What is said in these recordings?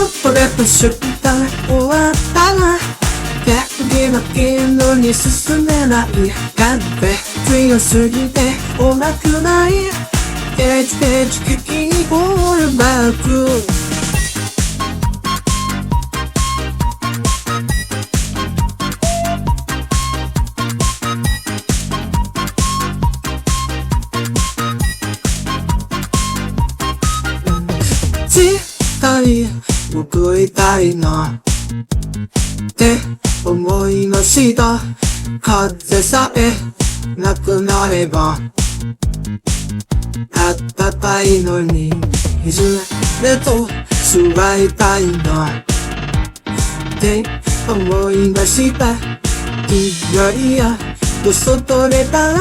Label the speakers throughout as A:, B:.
A: それと瞬間終わったら逆ギなのに進めない風強すぎておなくない定期的にオールバック報いたいなって思いました。風さえなくなればあったかいのにいずれと座りたいなって思いました。いやいや嘘取れたら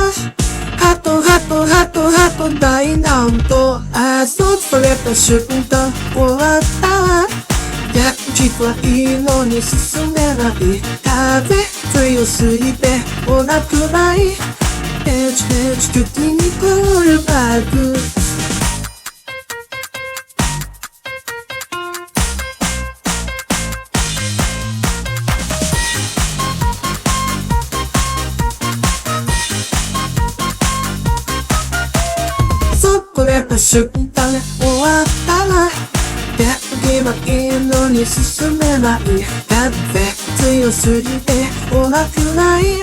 A: ハト大なんとそれた瞬間終わったら逆実はいいのに進めない風強すぎておなくない定期的にクールバックそれた瞬間終わったら逆ギはいいのに進めない風強すぎておなくない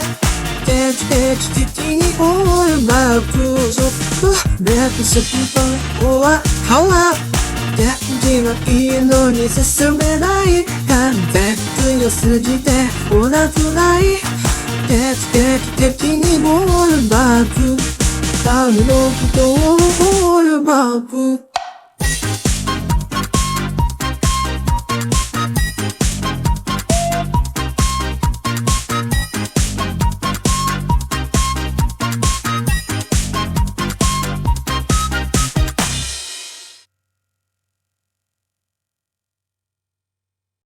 A: 定期的にオールバックそれた瞬間終わったら逆ギはいいのに進めない風強すぎておなくない定期的にオールバック誰の人をオールバック